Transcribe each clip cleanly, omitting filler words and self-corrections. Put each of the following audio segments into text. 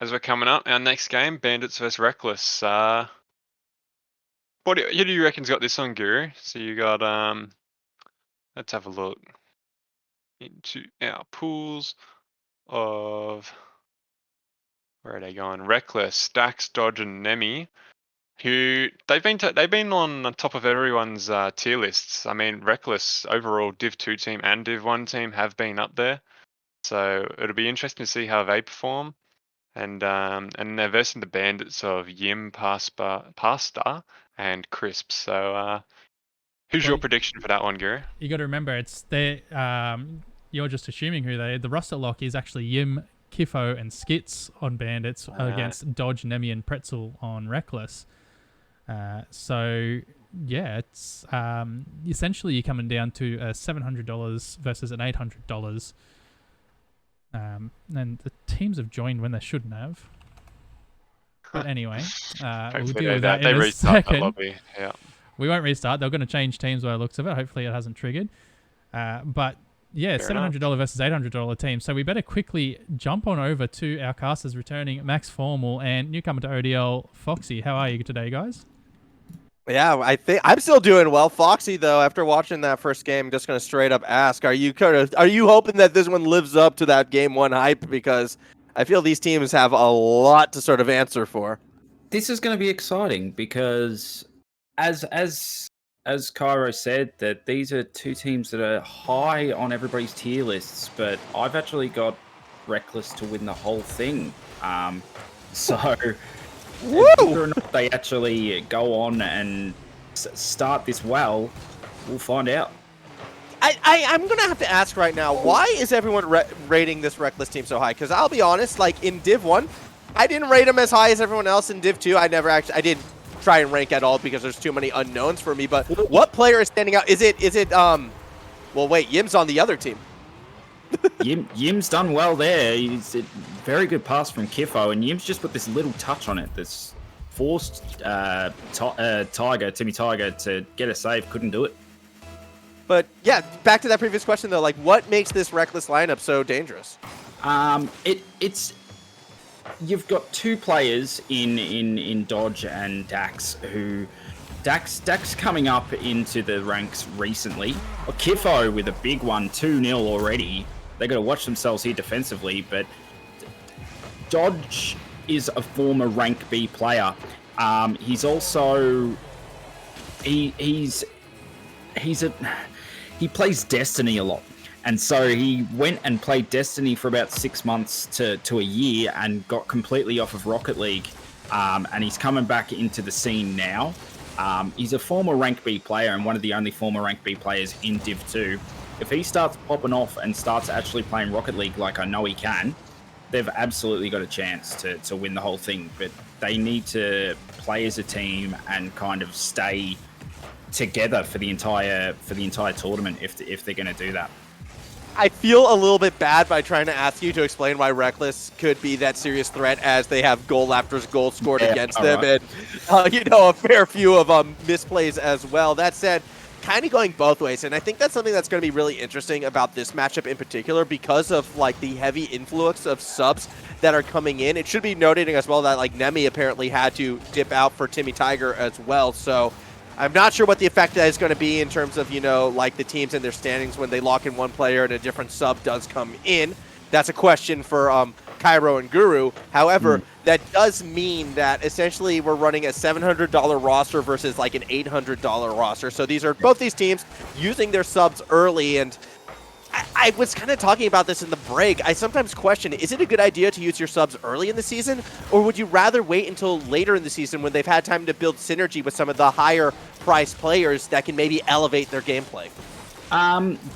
as we're coming up, our next game, Bandits vs Reckless. Who do you reckon's got this on, Guru? So you got let's have a look into our pools of where are they going? Reckless, Dax, Dodge, and Nemi. Who they've been on the top of everyone's tier lists. I mean, Reckless overall Div 2 team and Div 1 team have been up there, so it'll be interesting to see how they perform. And they're versing the Bandits of Yim, Pasta, and Crisp. So who's your prediction for that one, Guru? You got to remember, it's they. You're just assuming who they. The roster lock is actually Yim, Kifo, and Skits on Bandits against Dodge, Nemi, and Pretzel on Reckless. So yeah, it's essentially you're coming down to $700 versus an $800. And the teams have joined when they shouldn't have. But anyway, we'll deal with that in a second. Lobby. Yeah. We won't restart. They're going to change teams by the looks of it. Hopefully it hasn't triggered. But yeah, $700 versus $800 team. So we better quickly jump on over to our casters returning, Max Formal and newcomer to ODL, Foxy. How are you today, guys? Yeah, I think I'm still doing well. Foxy, though, after watching that first game, I'm just going to straight up ask, are you hoping that this one lives up to that game one hype? Because I feel these teams have a lot to sort of answer for. This is going to be exciting because as Cairo said, that these are two teams that are high on everybody's tier lists, but I've actually got Reckless to win the whole thing. So whether or not they actually go on and start this well, we'll find out. I'm going to have to ask right now, why is everyone rating this Reckless team so high? Because I'll be honest, like in Div 1, I didn't rate them as high as everyone else. In Div 2, I didn't try and rank at all because there's too many unknowns for me. But what player is standing out? Is it well, wait, Yim's on the other team. Yim's done well there. He's a very good pass from Kifo, and Yim's just put this little touch on it that's forced Timmy Tiger to get a save. Couldn't do it. But yeah, back to that previous question though, like what makes this Reckless lineup so dangerous? It's you've got two players in Dodge and Dax who Dax coming up into the ranks recently. Kifo with a big one, 2-0 already. They got to watch themselves here defensively, but Dodge is a former rank B player. He's also he plays Destiny a lot. And so he went and played Destiny for about 6 months to a year and got completely off of Rocket League. And he's coming back into the scene now. He's a former rank B player and one of the only former rank B players in Div 2. If he starts popping off and starts actually playing Rocket League like I know he can, they've absolutely got a chance to win the whole thing. But they need to play as a team and kind of stay together for the entire tournament if they're going to do that. I feel a little bit bad by trying to ask you to explain why Reckless could be that serious threat as they have goal after goal scored against them, right. And a fair few of misplays as well. That said, kind of going both ways, and I think that's something that's going to be really interesting about this matchup in particular because of like the heavy influx of subs that are coming in. It should be noted as well that like Nemi apparently had to dip out for Timmy Tiger as well, so I'm not sure what the effect that is going to be in terms of, like the teams and their standings when they lock in one player and a different sub does come in. That's a question for Cairo and Guru. However, that does mean that essentially we're running a $700 roster versus like an $800 roster. So both these teams using their subs early, and I was kind of talking about this in the break. I sometimes question, is it a good idea to use your subs early in the season, or would you rather wait until later in the season when they've had time to build synergy with some of the higher priced players that can maybe elevate their gameplay?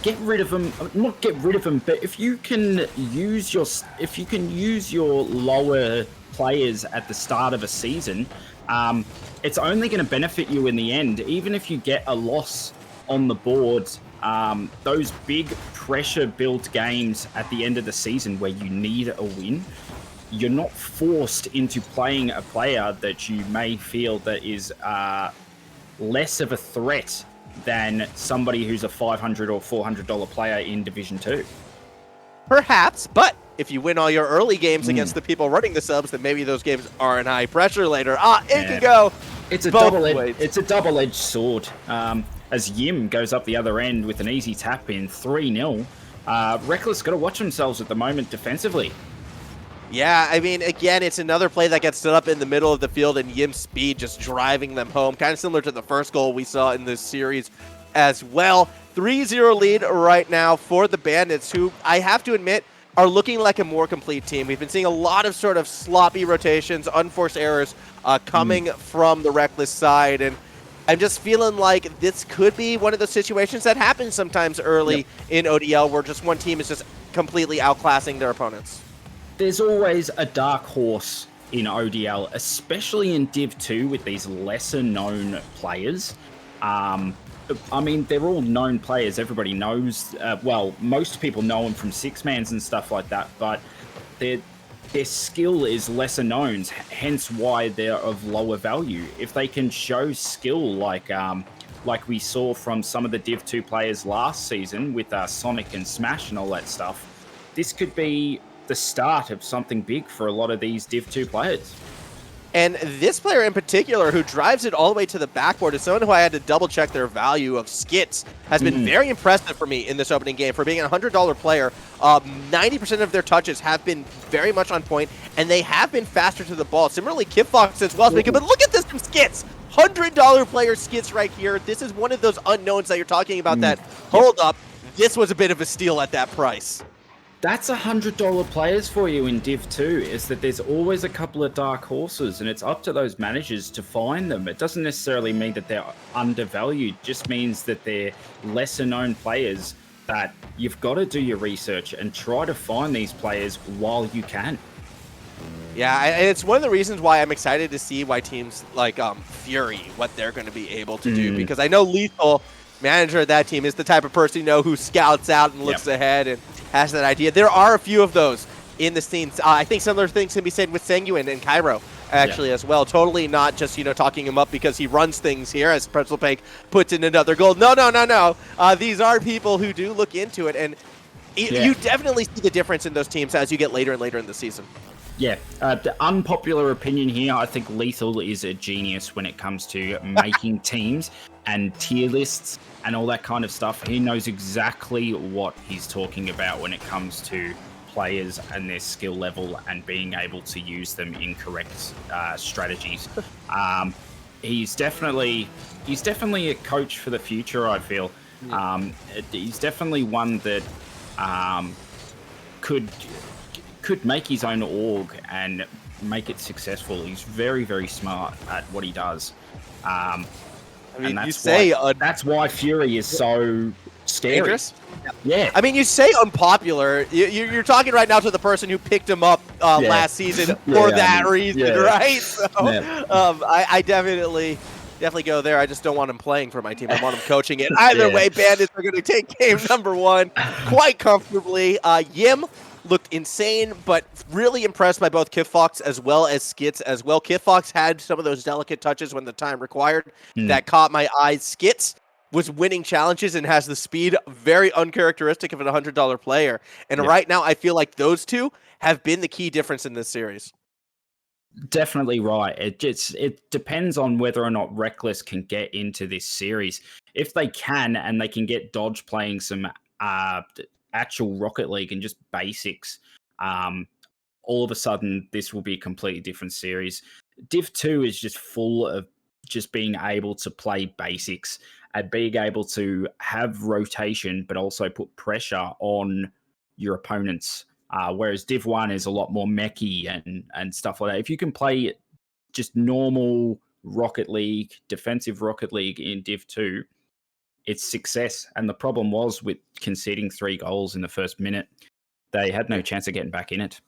Get rid of them. Not get rid of them, but if you can use your lower players at the start of a season, it's only going to benefit you in the end. Even if you get a loss on the board, those big pressure-built games at the end of the season where you need a win, you're not forced into playing a player that you may feel that is less of a threat than somebody who's a $500 or $400 player in Division 2. Perhaps, but if you win all your early games against the people running the subs, then maybe those games aren't high pressure later. It can go. It's a both double-edged. ways. It's a double-edged sword. As Yim goes up the other end with an easy tap in 3-0, Reckless got to watch themselves at the moment defensively. Yeah, I mean, again, it's another play that gets stood up in the middle of the field and Yim's speed just driving them home. Kind of similar to the first goal we saw in this series as well. 3-0 lead right now for the Bandits, who I have to admit are looking like a more complete team. We've been seeing a lot of sort of sloppy rotations, unforced errors coming from the Reckless side, and I'm just feeling like this could be one of those situations that happens sometimes early in ODL where just one team is just completely outclassing their opponents. There's always a dark horse in ODL, especially in Div 2 with these lesser known players. I mean, they're all known players. Everybody knows, well, most people know them from six-mans and stuff like that, but their skill is lesser known, hence why they're of lower value. If they can show skill like we saw from some of the Div 2 players last season with Sonic and Smash and all that stuff, this could be the start of something big for a lot of these Div 2 players. And this player in particular, who drives it all the way to the backboard, is someone who I had to double-check their value of skits. Has been very impressive for me in this opening game. For being a $100 player, 90% of their touches have been very much on point, and they have been faster to the ball. Similarly, Kipfox as well. But look at this from skits. $100 player skits right here. This is one of those unknowns that you're talking about that, hold up, this was a bit of a steal at that price. That's $100 players for you in Div 2, is that there's always a couple of dark horses, and it's up to those managers to find them. It doesn't necessarily mean that they're undervalued, it just means that they're lesser known players that you've got to do your research and try to find these players while you can. Yeah, and it's one of the reasons why I'm excited to see why teams like Fury, what they're going to be able to do, because I know Lethal, manager of that team, is the type of person, who scouts out and looks ahead and has that idea. There are a few of those in the scenes. I think similar things can be said with Sanguine and Cairo, actually, as well. Totally not just, talking him up because he runs things here, as Pretzel Pank puts in another goal. No. These are people who do look into it, and you definitely see the difference in those teams as you get later and later in the season. Yeah, the unpopular opinion here, I think Lethal is a genius when it comes to making teams and tier lists and all that kind of stuff. He knows exactly what he's talking about when it comes to players and their skill level and being able to use them in correct strategies. He's definitely a coach for the future, I feel. He's definitely one that could make his own org and make it successful. He's very, very smart at what he does. And that's why Fury is so scary. Dangerous? Yeah. I mean, you say unpopular. You're talking right now to the person who picked him up last season for that reason, right? So, I definitely go there. I just don't want him playing for my team. I want him coaching it. Either way, Bandits are going to take game number 1 quite comfortably. Yim looked insane, but really impressed by both Kipfox as well as Skits as well. Kipfox had some of those delicate touches when the time required that caught my eye. Skits was winning challenges and has the speed very uncharacteristic of an $100 player. And right now, I feel like those two have been the key difference in this series. Definitely right. It depends on whether or not Reckless can get into this series. If they can, and they can get Dodge playing some actual Rocket League and just basics, all of a sudden this will be a completely different series. Div 2 is just full of just being able to play basics and being able to have rotation but also put pressure on your opponents, whereas Div 1 is a lot more mechy and stuff like that. If you can play just normal Rocket League, defensive Rocket League in Div 2, it's success. And the problem was with conceding 3 goals in the first minute, they had no chance of getting back in it.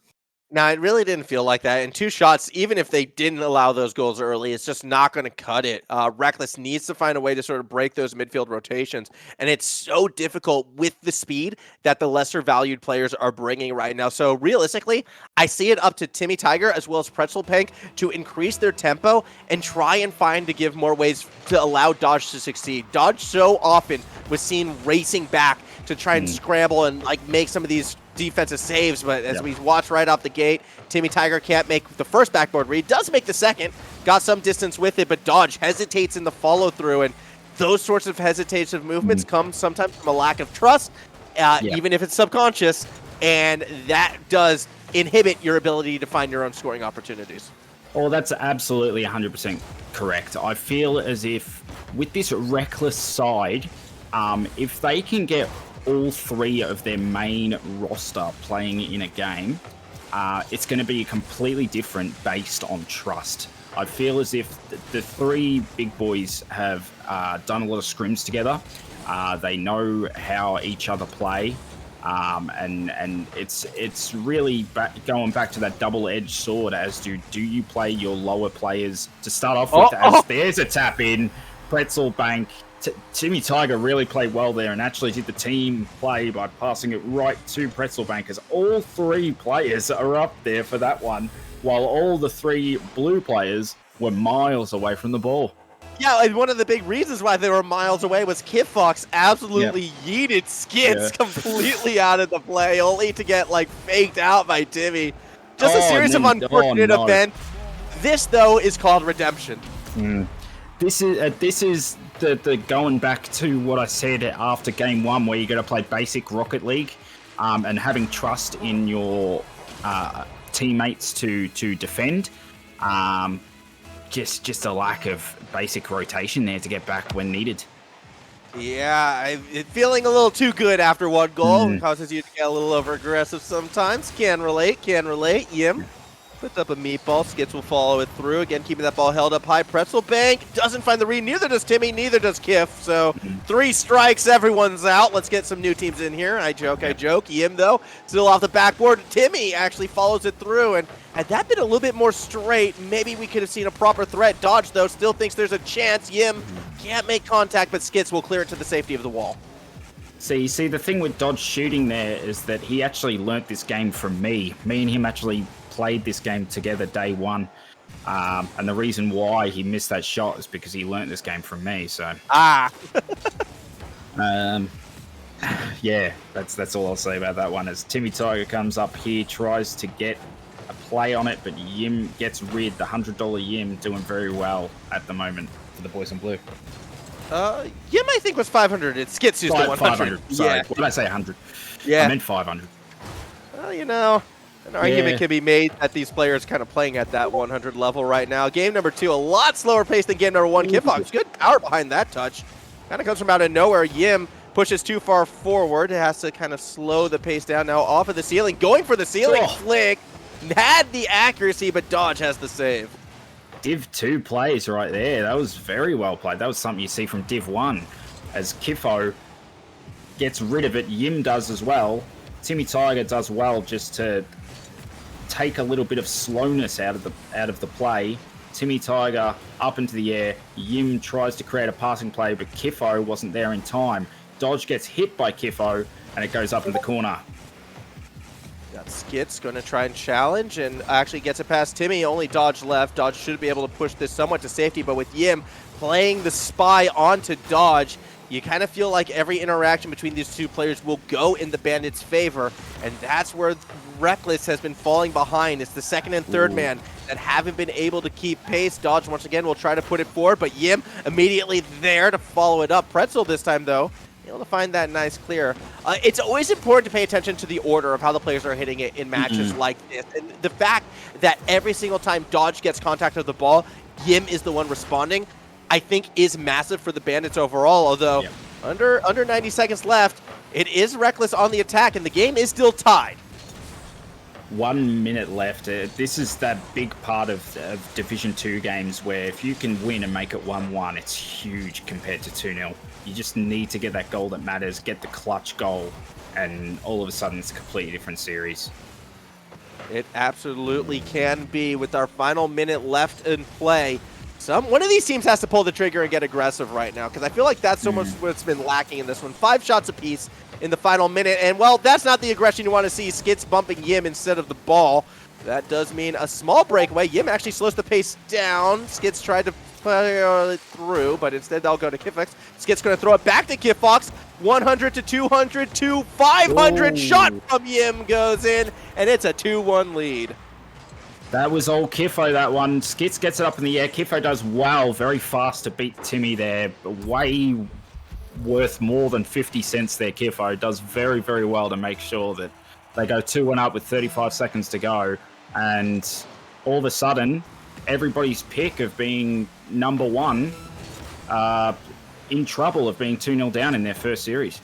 Now, it really didn't feel like that. And 2 shots, even if they didn't allow those goals early, it's just not going to cut it. Reckless needs to find a way to sort of break those midfield rotations. And it's so difficult with the speed that the lesser valued players are bringing right now. So realistically, I see it up to Timmy Tiger as well as Pretzel Pank to increase their tempo and try and find to give more ways to allow Dodge to succeed. Dodge so often was seen racing back to try and scramble and make some of these defensive saves, but as we watch right off the gate, Timmy Tiger can't make the first backboard read, does make the second, got some distance with it, but Dodge hesitates in the follow-through, and those sorts of hesitative movements come sometimes from a lack of trust, even if it's subconscious, and that does inhibit your ability to find your own scoring opportunities. Oh, that's absolutely 100% correct. I feel as if with this Reckless side, if they can get all three of their main roster playing in a game, it's going to be completely different based on trust. I feel as if the three big boys have done a lot of scrims together. They know how each other play. And it's really going back to that double-edged sword as do you play your lower players to start off with there's a tap in, Pretzel Bank. Timmy Tiger really played well there and actually did the team play by passing it right to Pretzel Bank as all three players are up there for that one, while all the three blue players were miles away from the ball. Yeah, and one of the big reasons why they were miles away was Kid Fox absolutely yeeted Skits completely out of the play, only to get like faked out by Timmy. Just a series of unfortunate events. This though is called redemption. This is the going back to what I said after game one, where you got to play basic Rocket League, and having trust in your teammates to defend. Just a lack of basic rotation there to get back when needed. Yeah, feeling a little too good after one goal. It causes you to get a little over aggressive sometimes. Can relate. Yim puts up a meatball. Skits will follow it through. Again, keeping that ball held up high. Pretzel Bank doesn't find the read. Neither does Timmy. Neither does Kiff. So 3 strikes. Everyone's out. Let's get some new teams in here. I joke. Yim, though, still off the backboard. Timmy actually follows it through. And had that been a little bit more straight, maybe we could have seen a proper threat. Dodge, though, still thinks there's a chance. Yim can't make contact, but Skits will clear it to the safety of the wall. So you see, the thing with Dodge shooting there is that he actually learnt this game from me. Me and him actually played this game together day one. And the reason why he missed that shot is because he learnt this game from me. So yeah, that's all I'll say about that one. As Timmy Tiger comes up here, tries to get a play on it, but Yim gets rid. The $100 Yim doing very well at the moment for the boys in blue. Yim, I think, was 500. It's Skits who's the 100. 500. Sorry, what did I say? 100. Yeah, I meant 500. Well, you know, an argument can be made that these players kind of playing at that 100 level right now. Game number 2, a lot slower pace than game number 1. Kid Fox, good power behind that touch. Kind of comes from out of nowhere. Yim pushes too far forward. It has to kind of slow the pace down now. Off of the ceiling, going for the ceiling flick. Had the accuracy, but Dodge has the save. Div 2 plays right there. That was very well played. That was something you see from Div 1. As Kifo gets rid of it, Yim does as well. Timmy Tiger does well just to take a little bit of slowness out of the play. Timmy Tiger up into the air. Yim tries to create a passing play, but Kifo wasn't there in time. Dodge gets hit by Kifo, and it goes up in the corner. Got Skits going to try and challenge, and actually gets it past Timmy. Only Dodge left. Dodge should be able to push this somewhat to safety, but with Yim playing the spy onto Dodge, you kind of feel like every interaction between these two players will go in the Bandits' favor, and that's where Reckless has been falling behind. It's the second and third man that haven't been able to keep pace. Dodge, once again, will try to put it forward, but Yim immediately there to follow it up. Pretzel this time, though, able to find that nice clear. It's always important to pay attention to the order of how the players are hitting it in matches like this. And the fact that every single time Dodge gets contact of the ball, Yim is the one responding, I think is massive for the Bandits overall. Although under 90 seconds left, it is Reckless on the attack, and the game is still tied. 1 minute left. This is that big part of Division 2 games where if you can win and make it 1-1, it's huge compared to 2-0. You just need to get that goal that matters, get the clutch goal, and all of a sudden it's a completely different series. It absolutely can be. With our final minute left in play, one of these teams has to pull the trigger and get aggressive right now, because I feel like that's almost what's been lacking in this one. 5 shots apiece in the final minute, and well, that's not the aggression you want to see. Skits bumping Yim instead of the ball. That does mean a small breakaway. Yim actually slows the pace down. Skits tried to play through, but instead they'll go to Kiffox. Skit's going to throw it back to Kiffox. 100 to 200 to 500. Ooh. Shot from Yim goes in, and it's a 2-1 lead. That was all Kiffo, that one. Skits gets it up in the air. Kiffo does well, very fast to beat Timmy there. Way worth more than 50 cents there, Kiffo. Does very, very well to make sure that they go 2-1 up with 35 seconds to go. And all of a sudden, everybody's pick of being number one in trouble of being 2-0 down in their first series.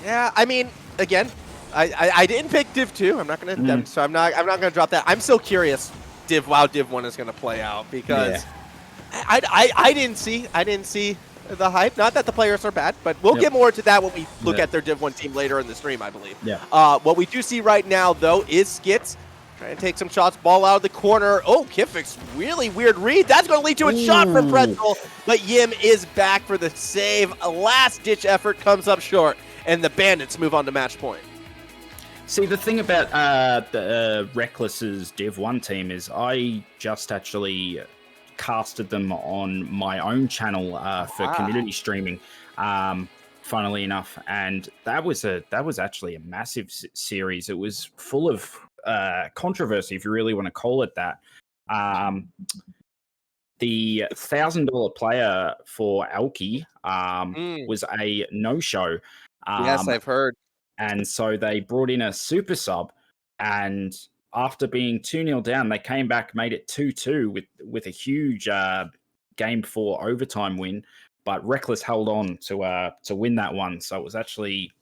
Yeah, I mean, again, I didn't pick Div 2. I'm not gonna, so I'm not gonna drop that. I'm still curious Div 1 is gonna play out because I didn't see the hype. Not that the players are bad, but we'll get more to that when we look at their Div 1 team later in the stream, I believe. Yeah. What we do see right now though is Skits trying to take some shots, ball out of the corner. Oh, Kifix, really weird read. That's going to lead to a shot from Pretzel, but Yim is back for the save. A last-ditch effort comes up short, and the Bandits move on to match point. See, the thing about the Reckless's Div 1 team is I just actually casted them on my own channel for community streaming, funnily enough, and that was actually a massive series. It was full of controversy, if you really want to call it that. The $1,000 player for Alki was a no-show. Yes, I've heard. And so they brought in a super sub, and after being 2-0 down, they came back, made it 2-2 with a huge game 4 overtime win. But Reckless held on to win that one. So it was actually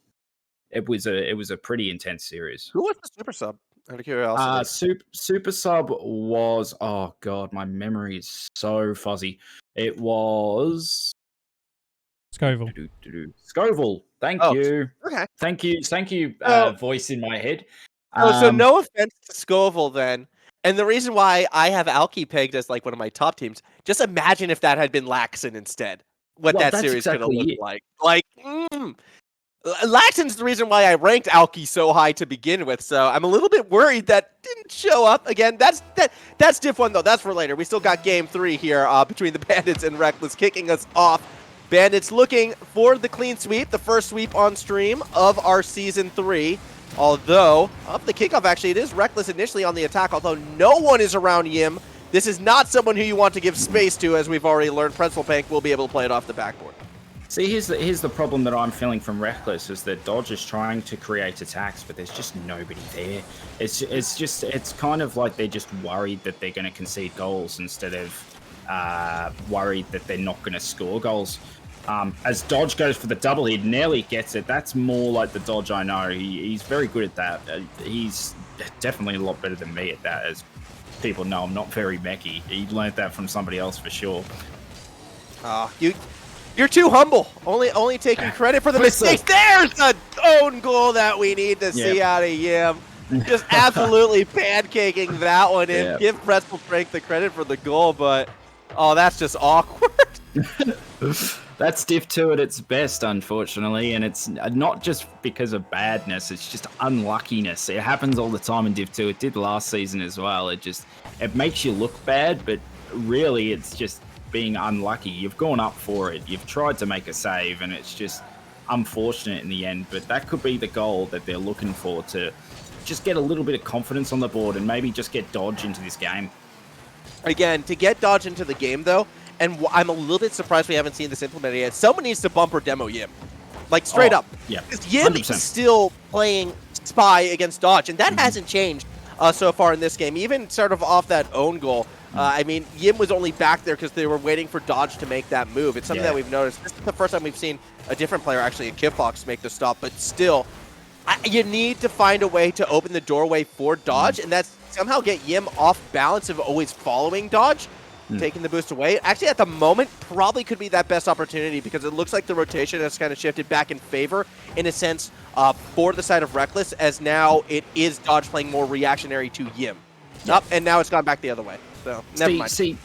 it was a pretty intense series. Who was the super sub? Out of curiosity. Super sub was, oh god, my memory is so fuzzy. It was Scoville. Scoville. Thank you. Okay. Thank you. Voice in my head. So no offense to Scoville then. And the reason why I have Alki pegged as like one of my top teams, just imagine if that had been Laxon instead. What that series could have looked like. Laxon's the reason why I ranked Alki so high to begin with, so I'm a little bit worried that didn't show up. Again, that's Div 1 though, that's for later. We still got game 3 here between the Bandits and Reckless kicking us off. Bandits looking for the clean sweep, the first sweep on stream of our Season 3. Although, up the kickoff actually, it is Reckless initially on the attack, although no one is around Yim. This is not someone who you want to give space to, as we've already learned. Pretzel Bank will be able to play it off the backboard. See, here's the problem that I'm feeling from Reckless is that Dodge is trying to create attacks, but there's just nobody there. It's kind of like they're just worried that they're going to concede goals instead of worried that they're not going to score goals. As Dodge goes for the double, he nearly gets it. That's more like the Dodge I know. He's very good at that. He's definitely a lot better than me at that, as people know I'm not very mechy. He learned that from somebody else for sure. You're too humble. Only taking credit for the mistakes. There's the own goal that we need to see out of Yim. Just absolutely pancaking that one in. Give Pretzel Frank the credit for the goal, but that's just awkward. That's Div 2 at its best, unfortunately, and it's not just because of badness, it's just unluckiness. It happens all the time in Div 2. It did last season as well. It makes you look bad, but really it's just being unlucky. You've gone up for it. You've tried to make a save, and it's just unfortunate in the end. But that could be the goal that they're looking for, to just get a little bit of confidence on the board and maybe just get Dodge into this game. Again, to get Dodge into the game, though, and I'm a little bit surprised we haven't seen this implemented yet, someone needs to bumper demo Yim. Like, straight up. Yeah. Because Yim is still playing Spy against Dodge, and that hasn't changed so far in this game. Even sort of off that own goal, I mean, Yim was only back there because they were waiting for Dodge to make that move. It's something that we've noticed. This is the first time we've seen a different player, actually, in Kipfox, make the stop. But still, you need to find a way to open the doorway for Dodge, and that's somehow get Yim off balance of always following Dodge, taking the boost away. Actually, at the moment, probably could be that best opportunity because it looks like the rotation has kind of shifted back in favor, in a sense, for the side of Reckless, as now it is Dodge playing more reactionary to Yim. And now it's gone back the other way. So, never mind. See,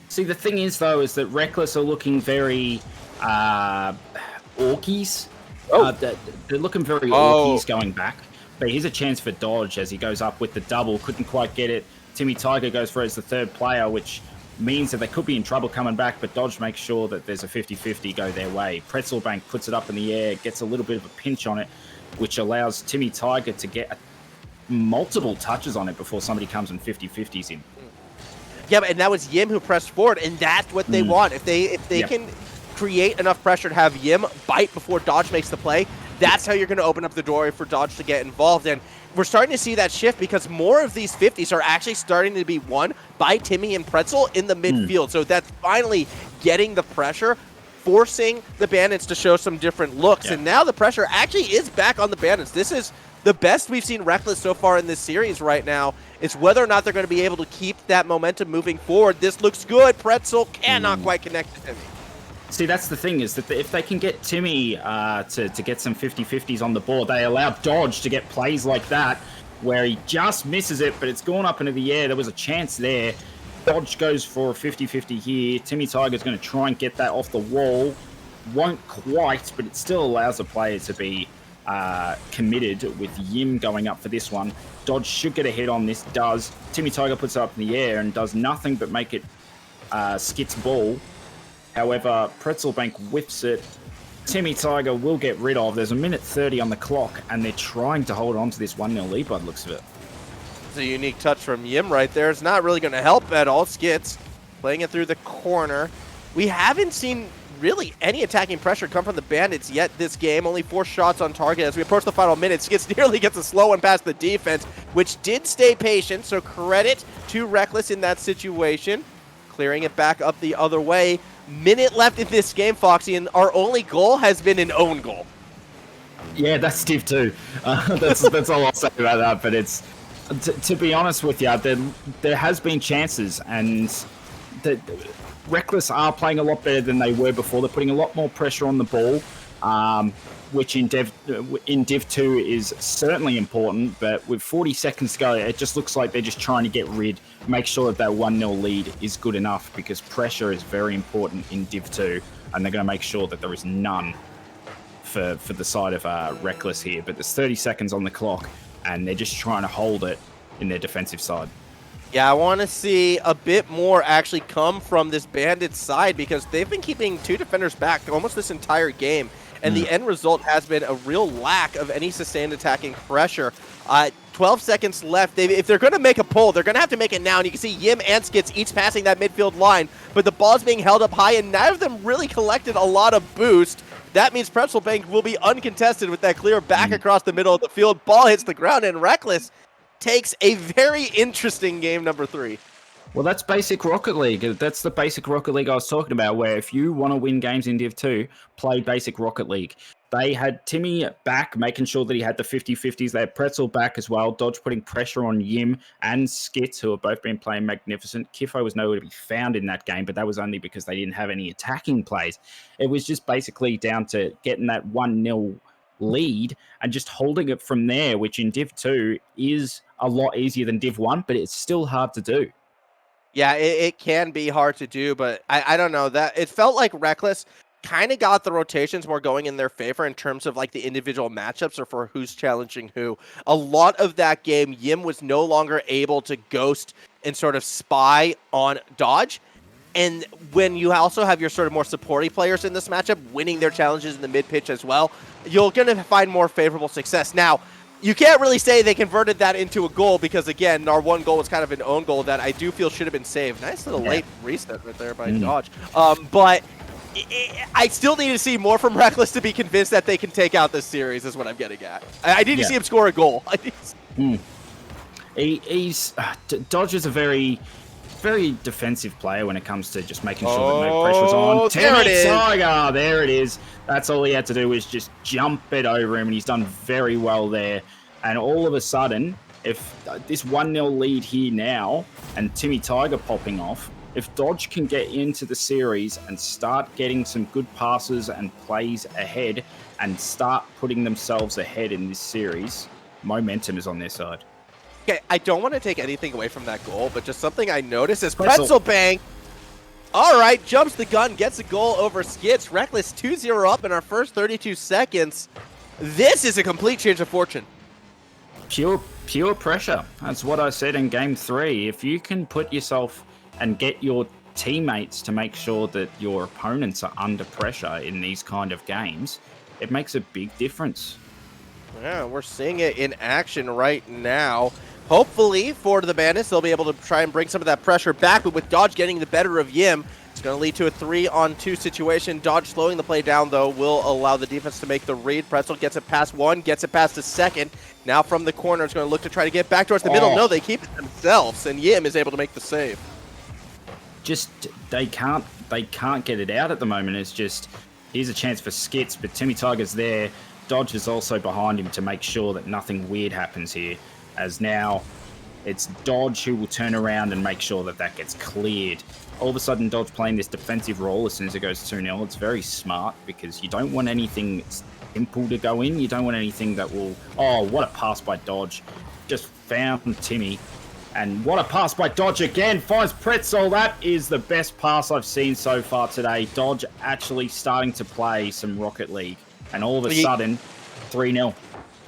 the thing is, though, is that Reckless are looking very Orkies. They're looking very Orkies going back. But here's a chance for Dodge as he goes up with the double. Couldn't quite get it. Timmy Tiger goes for it as the third player, which means that they could be in trouble coming back, but Dodge makes sure that there's a 50-50 go their way. Pretzel Bank puts it up in the air, gets a little bit of a pinch on it, which allows Timmy Tiger to get multiple touches on it before somebody comes and 50-50s him. Yeah, and that was Yim who pressed forward, and that's what they want. If they can create enough pressure to have Yim bite before Dodge makes the play, that's how you're going to open up the door for Dodge to get involved. And we're starting to see that shift because more of these 50s are actually starting to be won by Timmy and Pretzel in the midfield. So that's finally getting the pressure, forcing the Bandits to show some different looks. And now the pressure actually is back on the Bandits. This is the best we've seen Reckless so far in this series right now. It's whether or not they're going to be able to keep that momentum moving forward. This looks good. Pretzel cannot quite connect to Timmy. See, that's the thing, is that if they can get Timmy to get some 50-50s on the board, they allow Dodge to get plays like that, where he just misses it, but it's gone up into the air. There was a chance there. Dodge goes for a 50-50 here. Timmy Tiger's going to try and get that off the wall. Won't quite, but it still allows the player to be committed with Yim going up for this one. Dodge should get a hit on this, does. Timmy Tiger puts it up in the air and does nothing but make it Skit's ball. However, Pretzel Bank whiffs it. Timmy Tiger will get rid of. There's a minute 30 on the clock, and they're trying to hold on to this 1-0 lead by the looks of it. It's a unique touch from Yim right there. It's not really going to help at all. Skits playing it through the corner. We haven't seen really any attacking pressure come from the Bandits yet this game. Only 4 shots on target as we approach the final minute. Skits nearly gets a slow one past the defense, which did stay patient, so credit to Reckless in that situation. Clearing it back up the other way. Minute left in this game, Foxy, and our only goal has been an own goal. Yeah, that's Div 2. That's all I'll say about that, but it's... To be honest with you, there has been chances, and Reckless are playing a lot better than they were before. They're putting a lot more pressure on the ball, which in Div 2 is certainly important, but with 40 seconds to go, it just looks like they're just trying to make sure that 1-0 lead is good enough, because pressure is very important in Div 2, and they're going to make sure that there is none for the side of Reckless here. But there's 30 seconds on the clock, and they're just trying to hold it in their defensive side. Yeah, I want to see a bit more actually come from this Bandits side, because they've been keeping 2 defenders back almost this entire game. And the end result has been a real lack of any sustained attacking pressure. 12 seconds left. If they're going to make a pull, they're going to have to make it now. And you can see Yim and Skits each passing that midfield line, but the ball's being held up high, and neither of them really collected a lot of boost. That means Pretzel Bank will be uncontested with that clear back across the middle of the field. Ball hits the ground, and Reckless takes a very interesting game number 3. Well, that's basic Rocket League. That's the basic Rocket League I was talking about, where if you want to win games in Div 2, play basic Rocket League. They had Timmy back, making sure that he had the 50-50s. They had Pretzel back as well. Dodge putting pressure on Yim and Skits, who have both been playing magnificent. Kifo was nowhere to be found in that game, but that was only because they didn't have any attacking plays. It was just basically down to getting that 1-0 lead and just holding it from there, which in Div 2 is a lot easier than Div 1, but it's still hard to do. Yeah, it can be hard to do, but I don't know. That it felt like Reckless kind of got the rotations more going in their favor in terms of like the individual matchups or for who's challenging who. A lot of that game, Yim was no longer able to ghost and sort of spy on Dodge. And when you also have your sort of more supporting players in this matchup winning their challenges in the mid-pitch as well, you're going to find more favorable success. Now, you can't really say they converted that into a goal because, again, our one goal was kind of an own goal that I do feel should have been saved. Nice little late reset right there by Dodge. But I still need to see more from Reckless to be convinced that they can take out this series is what I'm getting at. I need to see him score a goal. Dodge is a very defensive player when it comes to just making sure that no pressure's on. There it is. Tiger, there it is. That's all he had to do was just jump it over him, and he's done very well there. And all of a sudden, if this 1-0 lead here now, and Timmy Tiger popping off, if Dodge can get into the series and start getting some good passes and plays ahead and start putting themselves ahead in this series, momentum is on their side. Okay, I don't want to take anything away from that goal, but just something I noticed is Pretzel Bank. All right, jumps the gun, gets a goal over Skits. Reckless 2-0 up in our first 32 seconds. This is a complete change of fortune. Pure pressure. That's what I said in Game 3. If you can put yourself and get your teammates to make sure that your opponents are under pressure in these kind of games, it makes a big difference. Yeah, we're seeing it in action right now. Hopefully for the Bandits, they'll be able to try and bring some of that pressure back, but with Dodge getting the better of Yim, it's going to lead to a 3-on-2 situation. Dodge slowing the play down, though, will allow the defense to make the read. Pretzel gets it past one, gets it past the second. Now from the corner, it's going to look to try to get back towards the middle. No, they keep it themselves, and Yim is able to make the save. Just, they can't get it out at the moment. It's just, here's a chance for Skits, but Timmy Tiger's there. Dodge is also behind him to make sure that nothing weird happens here, as now it's Dodge who will turn around and make sure that that gets cleared. All of a sudden, Dodge playing this defensive role as soon as it goes 2-0. It's very smart because you don't want anything simple to go in. You don't want anything that will... Oh, what a pass by Dodge. Just found Timmy. And what a pass by Dodge again. Finds Pretzel. That is the best pass I've seen so far today. Dodge actually starting to play some Rocket League. And all of a sudden, 3-0.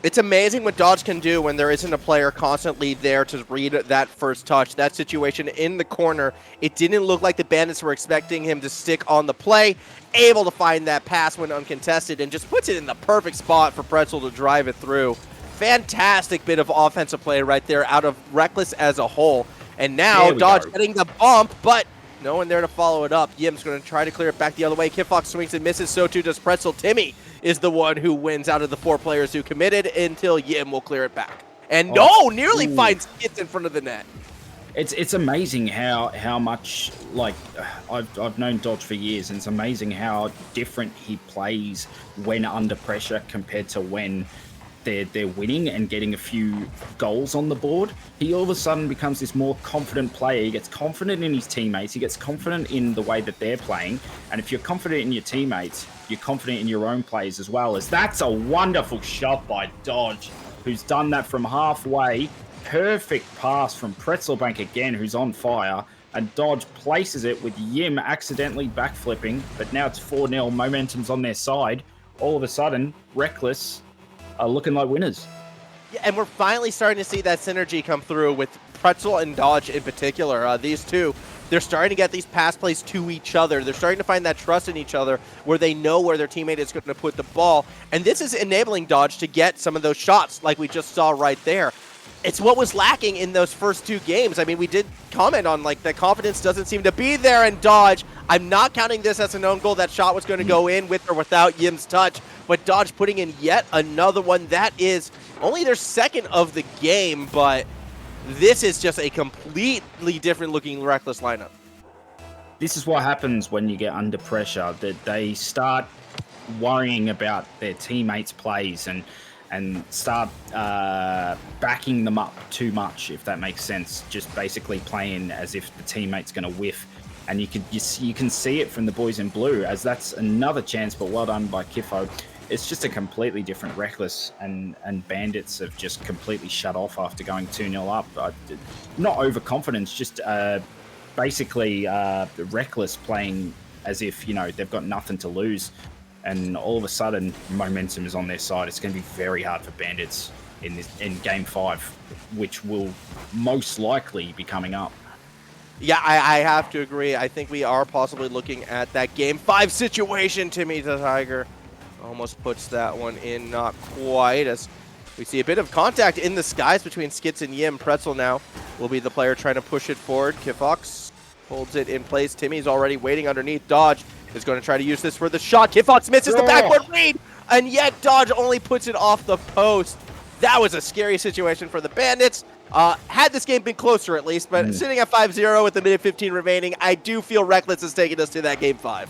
It's amazing what Dodge can do when there isn't a player constantly there to read that first touch. That situation in the corner, it didn't look like the Bandits were expecting him to stick on the play. Able to find that pass when uncontested and just puts it in the perfect spot for Pretzel to drive it through. Fantastic bit of offensive play right there out of Reckless as a whole. And now Dodge getting the bump, but no one there to follow it up. Yim's going to try to clear it back the other way. Kidfox swings and misses, so too does Pretzel. Timmy is the one who wins out of the 4 players who committed until Yim will clear it back. And nearly finds Skits in front of the net. It's amazing how much, like, I've known Dodge for years, and it's amazing how different he plays when under pressure compared to when they're winning and getting a few goals on the board. He all of a sudden becomes this more confident player. He gets confident in his teammates. He gets confident in the way that they're playing. And if you're confident in your teammates, you're confident in your own plays as well. As that's a wonderful shot by Dodge, who's done that from halfway. Perfect pass from Pretzelbank again, who's on fire. And Dodge places it with Yim accidentally backflipping. But now it's 4-0. Momentum's on their side. All of a sudden, Reckless are looking like winners. Yeah, and we're finally starting to see that synergy come through with Pretzel and Dodge in particular. These two, they're starting to get these pass plays to each other. They're starting to find that trust in each other where they know where their teammate is going to put the ball. And this is enabling Dodge to get some of those shots like we just saw right there. It's what was lacking in those first 2 games. I mean, we did comment on, like, the confidence doesn't seem to be there, and Dodge, I'm not counting this as an own goal. That shot was going to go in with or without Yim's touch, but Dodge putting in yet another one. That is only their second of the game, but this is just a completely different looking Reckless lineup. This is what happens when you get under pressure, that they start worrying about their teammates' plays and start backing them up too much, if that makes sense. Just basically playing as if the teammate's going to whiff. And you can see it from the boys in blue, as that's another chance, but well done by Kifo. It's just a completely different Reckless, and Bandits have just completely shut off after going 2-0 up. Not overconfidence, just basically Reckless playing as if, you know, they've got nothing to lose. And all of a sudden, momentum is on their side. It's going to be very hard for Bandits in Game 5, which will most likely be coming up. Yeah, I have to agree. I think we are possibly looking at that Game 5 situation. Timmy the Tiger almost puts that one in, not quite, as we see a bit of contact in the skies between Skits and Yim. Pretzel now will be the player trying to push it forward. Kidfox holds it in place. Timmy's already waiting underneath. Dodge is going to try to use this for the shot. Kidfox misses the backward read, and yet Dodge only puts it off the post. That was a scary situation for the Bandits. Had this game been closer at least, but sitting at 5-0 with the minute 15 remaining, I do feel Reckless is taking us to that Game 5.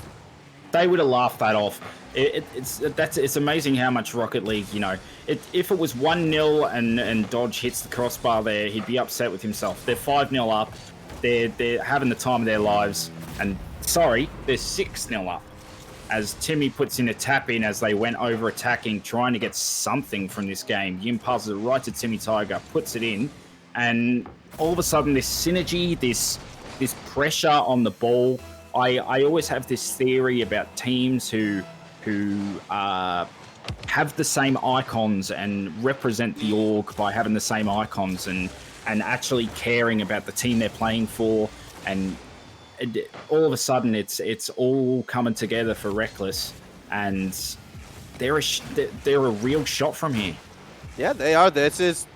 They would have laughed that off. It's amazing how much Rocket League, you know, if it was 1-0 and Dodge hits the crossbar there, he'd be upset with himself. They're 5-0 up. They're having the time of their lives, and sorry, they're 6-0 up. As Timmy puts in a tap in as they went over attacking, trying to get something from this game. Yim passes it right to Timmy Tiger, puts it in, and all of a sudden this synergy, this pressure on the ball. I always have this theory about teams who have the same icons and represent the org by having the same icons and actually caring about the team they're playing for. And all of a sudden it's all coming together for Reckless, and they're a real shot from here. Yeah, they are. They're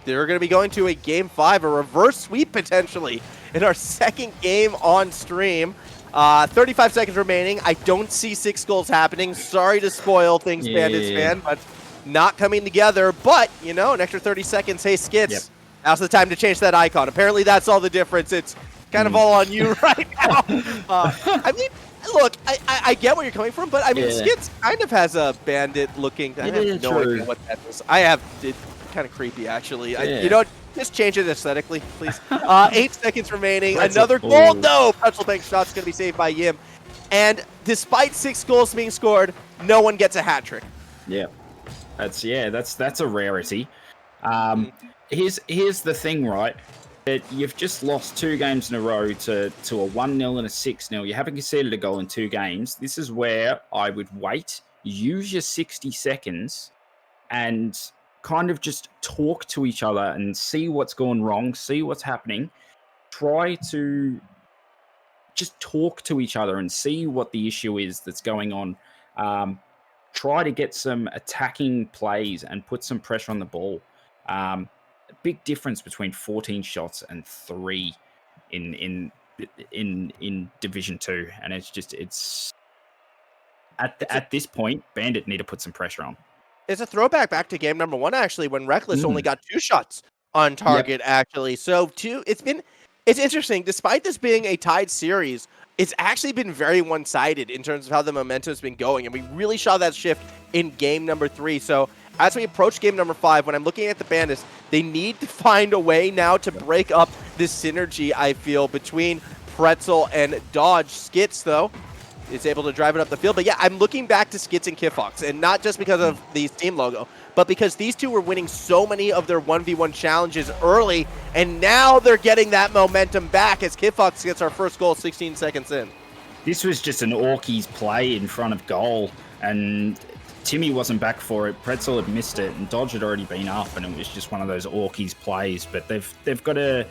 going to be going to a Game 5, a reverse sweep potentially in our second game on stream. 35 seconds remaining. I don't see 6 goals happening. Sorry to spoil things, Bandits fan, but not coming together. But, you know, an extra 30 seconds. Hey, Skits, now's the time to change that icon. Apparently that's all the difference. It's kind of all on you right now. I mean, look, I get where you're coming from, but I mean, Skits kind of has a bandit looking. I have no idea what that is. It's kind of creepy, actually. You know, just change it aesthetically, please. 8 seconds remaining. Another goal. No, Pretzel Bank shot's going to be saved by Yim. And despite 6 goals being scored, no one gets a hat trick. Yeah, that's a rarity. Here's the thing, right? That you've just lost 2 games in a row to a 1-0 and a 6-0. You haven't conceded a goal in 2 games. This is where I would wait, use your 60 seconds, and kind of just talk to each other and see what's going wrong, see what's happening. Try to just talk to each other and see what the issue is that's going on. Try to get some attacking plays and put some pressure on the ball. Big difference between 14 shots and 3 in Division 2, and it's at this point, Bandit need to put some pressure on. It's a throwback back to game number 1, actually, when Reckless only got 2 shots on target, actually. So it's interesting. Despite this being a tied series, it's actually been very one-sided in terms of how the momentum's been going, and we really saw that shift in game number 3. So as we approach game number 5, when I'm looking at the Bandits, they need to find a way now to break up this synergy, I feel, between Pretzel and Dodge. Skits, though, is able to drive it up the field. But yeah, I'm looking back to Skits and Kiffox, and not just because of the Steam logo, but because these two were winning so many of their 1v1 challenges early, and now they're getting that momentum back as Kiffox gets our first goal 16 seconds in. This was just an Orkies play in front of goal, and Timmy wasn't back for it. Pretzel had missed it, and Dodge had already been up, and it was just one of those Orkies plays. But they've got to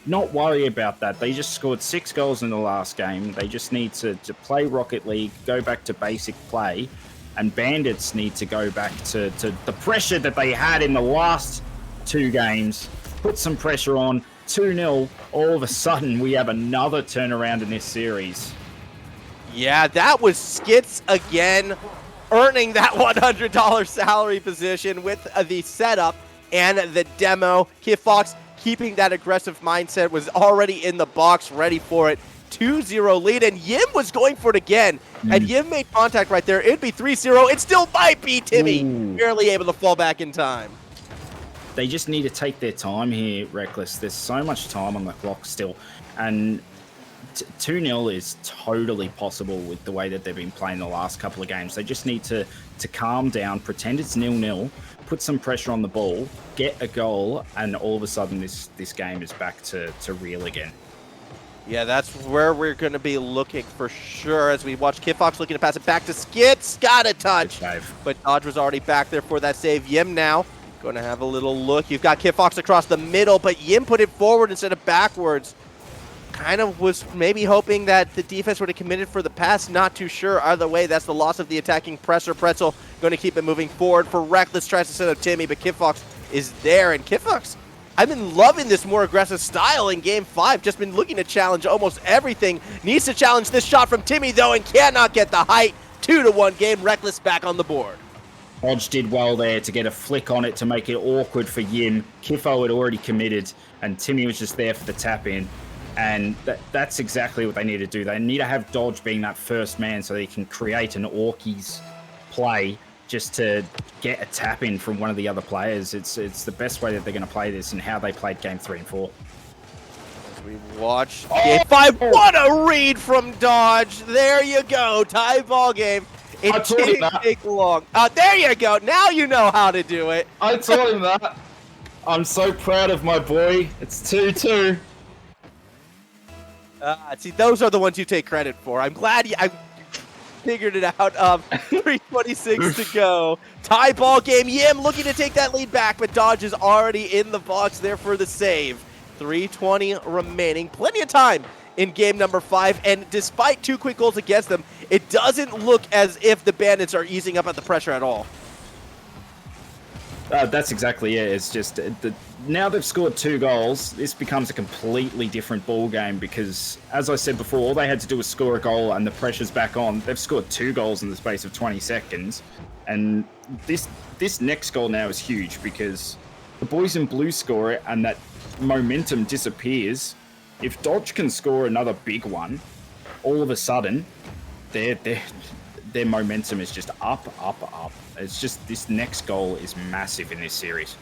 not worry about that. They just scored 6 goals in the last game. They just need to play Rocket League, go back to basic play, and Bandits need to go back to the pressure that they had in the last 2 games, put some pressure on. 2-0, all of a sudden we have another turnaround in this series. Yeah, that was Skits again, earning that $100 salary position with the setup and the demo. Kiffox keeping that aggressive mindset, was already in the box, ready for it. 2-0 lead, and Yim was going for it again. And Yim made contact right there. It'd be 3-0. It still might be Timmy. Barely able to fall back in time. They just need to take their time here, Reckless. There's so much time on the clock still. And 2-0 is totally possible with the way that they've been playing the last couple of games. They just need to calm down, pretend it's 0-0, put some pressure on the ball, get a goal, and all of a sudden this game is back to real again. Yeah, that's where we're going to be looking for sure as we watch Kiffox looking to pass it back to Skits. Got a touch, but Dodge was already back there for that save. Yim now going to have a little look. You've got Kiffox across the middle, but Yim put it forward instead of backwards. Kind of was maybe hoping that the defense would have committed for the pass. Not too sure. Either way, that's the loss of the attacking presser. Pretzel going to keep it moving forward for Reckless. Tries to set up Timmy, but Kiffox is there. And Kiffox, I've been loving this more aggressive style in Game 5. Just been looking to challenge almost everything. Needs to challenge this shot from Timmy, though, and cannot get the height. 2-1 game. Reckless back on the board. Hodge did well there to get a flick on it to make it awkward for Yim. Kiffo had already committed, and Timmy was just there for the tap-in. And that's exactly what they need to do. They need to have Dodge being that first man so they can create an Orkies play just to get a tap in from one of the other players. It's the best way that they're going to play this and how they played game 3 and 4. As we watch game 5, what a read from Dodge. There you go, tie ball game. It didn't take long. There you go. Now you know how to do it. I told him that. I'm so proud of my boy. It's 2-2. See, those are the ones you take credit for. I'm glad I figured it out. 3:26 to go. Tie ball game. Yim looking to take that lead back, but Dodge is already in the box there for the save. 3:20 remaining. Plenty of time in game number 5, and despite 2 quick goals against them, it doesn't look as if the Bandits are easing up at the pressure at all. That's exactly it. It's just now they've scored 2 goals, this becomes a completely different ball game because, as I said before, all they had to do was score a goal and the pressure's back on. They've scored 2 goals in the space of 20 seconds, and this next goal now is huge because the boys in blue score it and that momentum disappears. If Dodge can score another big one, all of a sudden, their momentum is just up. It's just this next goal is massive in this series.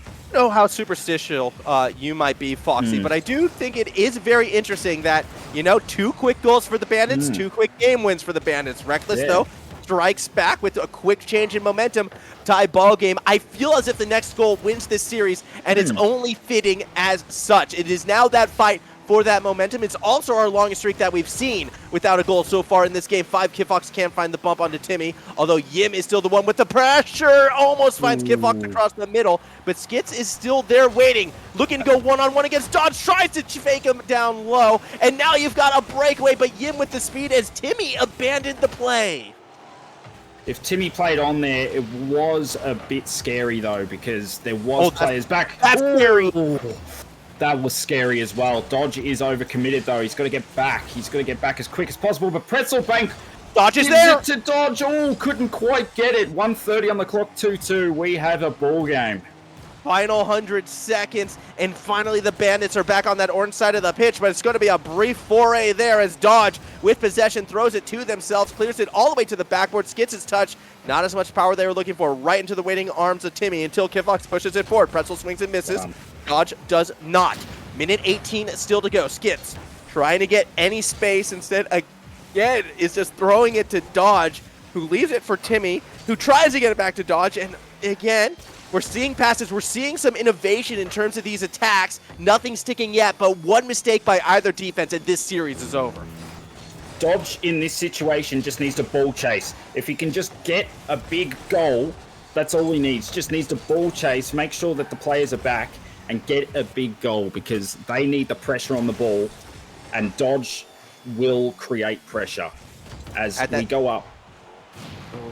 I don't know how superstitial you might be, Foxy, but I do think it is very interesting that, 2 quick goals for the Bandits, 2 quick game wins for the Bandits. Reckless, though, strikes back with a quick change in momentum. Tie ball game. I feel as if the next goal wins this series, and it's only fitting as such. It is now that fight for that momentum. It's also our longest streak that we've seen without a goal so far in this game. 5, Kipfox can't find the bump onto Timmy, although Yim is still the one with the pressure. Almost finds Kipfox across the middle, but Skits is still there waiting, looking to go one-on-one against Dodge, tries to fake him down low, and now you've got a breakaway, but Yim with the speed as Timmy abandoned the play. If Timmy played on there, it was a bit scary though, because there was players back. That's scary. That was scary as well. Dodge is overcommitted though. He's got to get back. He's got to get back as quick as possible. But Pretzel Bank Dodge is there it to Dodge. Oh, couldn't quite get it. 1:30 on the clock. 2-2. We have a ball game. Final 100 seconds, and finally the Bandits are back on that orange side of the pitch, but it's going to be a brief foray there as Dodge, with possession, throws it to themselves, clears it all the way to the backboard, Skits his touch. Not as much power they were looking for, right into the waiting arms of Timmy until Kipfox pushes it forward. Pretzel swings and misses. Dodge does not. Minute 18 still to go. Skits trying to get any space, instead again is just throwing it to Dodge, who leaves it for Timmy, who tries to get it back to Dodge, and again, we're seeing passes. We're seeing some innovation in terms of these attacks. Nothing sticking yet, but one mistake by either defense, and this series is over. Dodge in this situation just needs to ball chase. If he can just get a big goal, that's all he needs. Just needs to ball chase, make sure that the players are back, and get a big goal because they need the pressure on the ball, and Dodge will create pressure as we go up.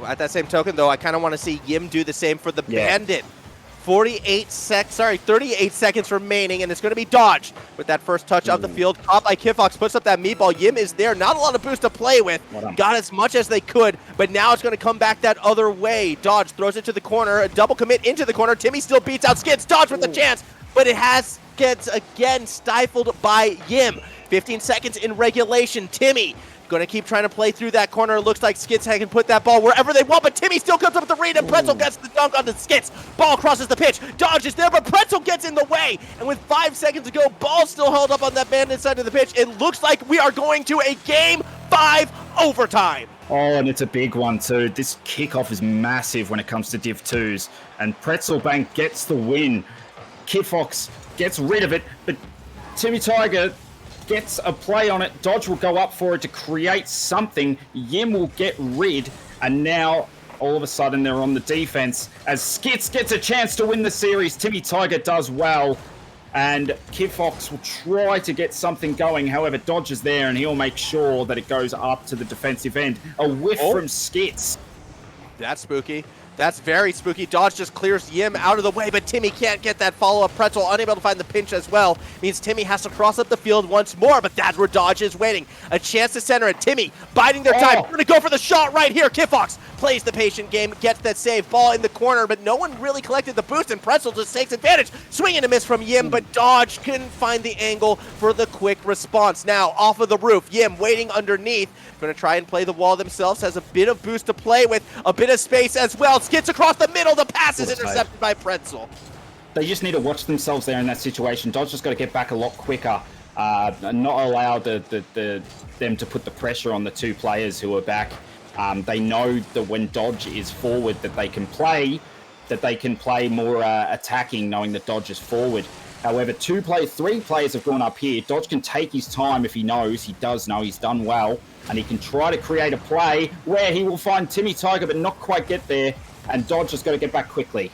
At that same token, though, I kind of want to see Yim do the same for the Bandit. 38 seconds remaining, and it's going to be Dodge with that first touch of the field. Caught by Kipfox, puts up that meatball. Yim is there. Not a lot of boost to play with. Got as much as they could, but now it's going to come back that other way. Dodge throws it to the corner. A double commit into the corner. Timmy still beats out Skits. Dodge with the chance, but it gets again stifled by Yim. 15 seconds in regulation. Timmy going to keep trying to play through that corner. It looks like Skits can put that ball wherever they want, but Timmy still comes up with the read, and Pretzel gets the dunk onto Skits. Ball crosses the pitch. Dodge is there, but Pretzel gets in the way. And with 5 seconds to go, ball still held up on that Bandit side of the pitch. It looks like we are going to a Game 5 overtime. Oh, and it's a big one too. This kickoff is massive when it comes to Div 2s, and Pretzel Bank gets the win. Kipfox gets rid of it, but Timmy Tiger gets a play on it. Dodge will go up for it to create something. Yim will get rid, and now all of a sudden they're on the defense as Skits gets a chance to win the series. Timmy Tiger does well, and Kipfox will try to get something going. However, Dodge is there, and he'll make sure that it goes up to the defensive end. A whiff from Skits. That's spooky. That's very spooky. Dodge just clears Yim out of the way, but Timmy can't get that follow-up. Pretzel unable to find the pinch as well. Means Timmy has to cross up the field once more, but that's where Dodge is waiting. A chance to center it. Timmy biding their time. We're going to go for the shot right here. Kipfox plays the patient game, gets that save. Ball in the corner, but no one really collected the boost, and Pretzel just takes advantage. Swing and a miss from Yim, but Dodge couldn't find the angle for the quick response. Now, off of the roof, Yim waiting underneath. Going to try and play the wall themselves. Has a bit of boost to play with, a bit of space as well. Skits across the middle. The pass is intercepted by Pretzel. They just need to watch themselves there in that situation. Dodge just got to get back a lot quicker. Not allow them to put the pressure on the 2 players who are back. They know that when Dodge is forward that they can play more attacking, knowing that Dodge is forward. However, 3 players have gone up here. Dodge can take his time if he knows. He does know he's done well. And he can try to create a play where he will find Timmy Tiger but not quite get there. And Dodge has got to get back quickly.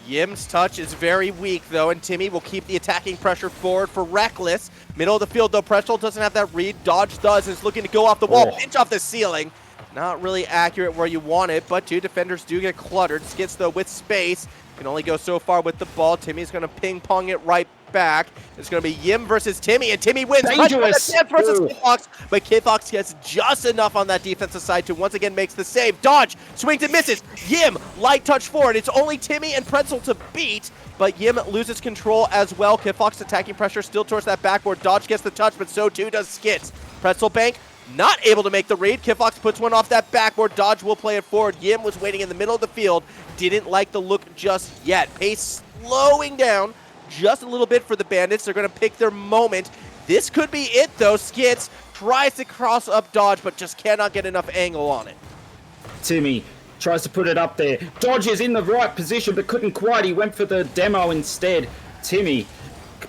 Yim's touch is very weak, though, and Timmy will keep the attacking pressure forward for Reckless. Middle of the field, though, Pretzel doesn't have that read. Dodge does, is looking to go off the wall, pinch off the ceiling. Not really accurate where you want it, but two defenders do get cluttered. Skits, though, with space. Can only go so far with the ball. Timmy's going to ping-pong it right back. It's going to be Yim versus Timmy, and Timmy wins. Dangerous. Versus Kidfox, but Kidfox gets just enough on that defensive side to once again makes the save. Dodge, swings and misses. Yim, light touch forward. It's only Timmy and Pretzel to beat, but Yim loses control as well. Kidfox attacking pressure still towards that backboard. Dodge gets the touch, but so too does Skits. Pretzel bank, not able to make the read. Kidfox puts one off that backboard. Dodge will play it forward. Yim was waiting in the middle of the field. Didn't like the look just yet. Pace slowing down just a little bit for the Bandits. They're going to pick their moment. This could be it, though. Skits tries to cross up Dodge, but just cannot get enough angle on it. Timmy tries to put it up there. Dodge is in the right position, but couldn't quite. He went for the demo instead. Timmy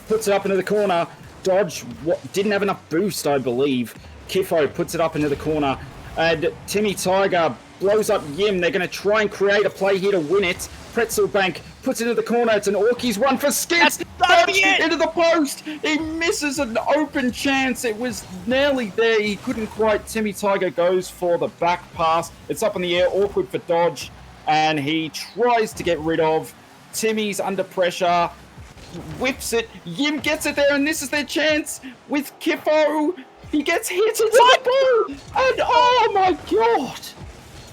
puts it up into the corner. Dodge didn't have enough boost, I believe. Kifo puts it up into the corner. And Timmy Tiger blows up Yim. They're going to try and create a play here to win it. Pretzel Bank puts it into the corner. It's an Orkies one for Skits. Into the post. He misses an open chance. It was nearly there. He couldn't quite. Timmy Tiger goes for the back pass. It's up in the air. Awkward for Dodge. And he tries to get rid of. Timmy's under pressure. Whips it. Yim gets it there, and this is their chance with Kifo. He gets hit into the ball. And oh my god.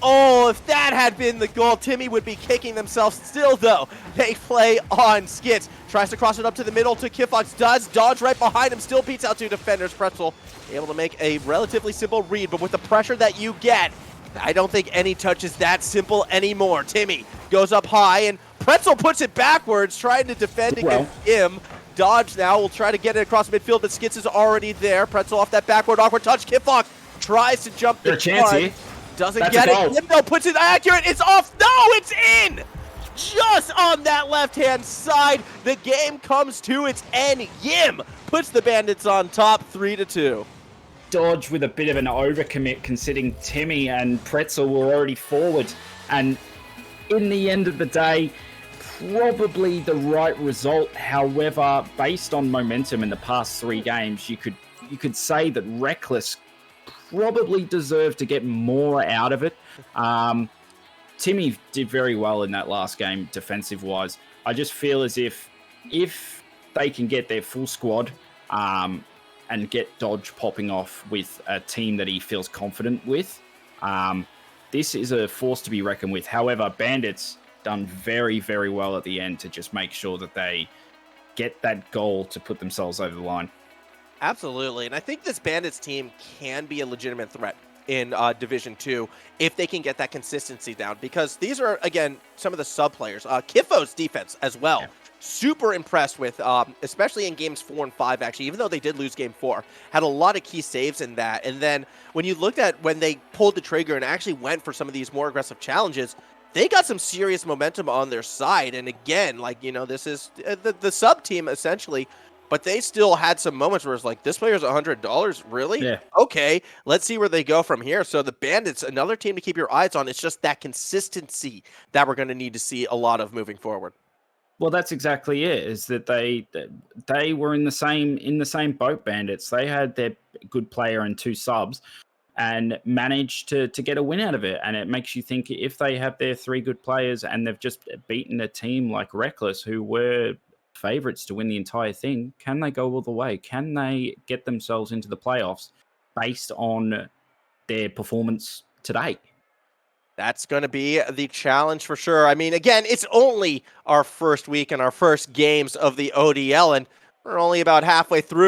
Oh, if that had been the goal, Timmy would be kicking themselves. Still, though, they play on. Skits tries to cross it up to the middle to Kidfox. Does. Dodge right behind him. Still beats out two defenders. Pretzel able to make a relatively simple read, but with the pressure that you get, I don't think any touch is that simple anymore. Timmy goes up high, and Pretzel puts it backwards, trying to defend against him. Dodge now will try to get it across midfield, but Skits is already there. Pretzel off that backward awkward touch. Kidfox tries to jump the chance here. Doesn't get it. Yim puts it accurate. It's off. No, it's in. Just on that left-hand side. The game comes to its end. Yim puts the Bandits on top 3-2. Dodge with a bit of an overcommit, considering Timmy and Pretzel were already forward. And in the end of the day, probably the right result. However, based on momentum in the past 3 games, you could say that Reckless probably deserved to get more out of it. Timmy did very well in that last game defensive-wise. I just feel as if they can get their full squad and get Dodge popping off with a team that he feels confident with, this is a force to be reckoned with. However, Bandits done very, very well at the end to just make sure that they get that goal to put themselves over the line. Absolutely, and I think this Bandits team can be a legitimate threat in Division 2 if they can get that consistency down, because these are, again, some of the sub-players. Kifo's defense as well. Yeah. Super impressed with, especially in games 4 and 5, actually, even though they did lose game 4. Had a lot of key saves in that, and then when you looked at when they pulled the trigger and actually went for some of these more aggressive challenges, they got some serious momentum on their side, and again, like, you know, this is the sub-team, essentially. But they still had some moments where it's like, this player's $100, really? Yeah. Okay, let's see where they go from here. So the Bandits, another team to keep your eyes on. It's just that consistency that we're going to need to see a lot of moving forward. Well, that's exactly it. Is that they were in the same boat. Bandits. They had their good player and 2 subs, and managed to get a win out of it. And it makes you think, if they have their 3 good players and they've just beaten a team like Reckless, who were favorites to win the entire thing, can they go all the way? Can they get themselves into the playoffs based on their performance today? That's going to be the challenge for sure. I mean, again, it's only our first week and our first games of the ODL, and we're only about halfway through.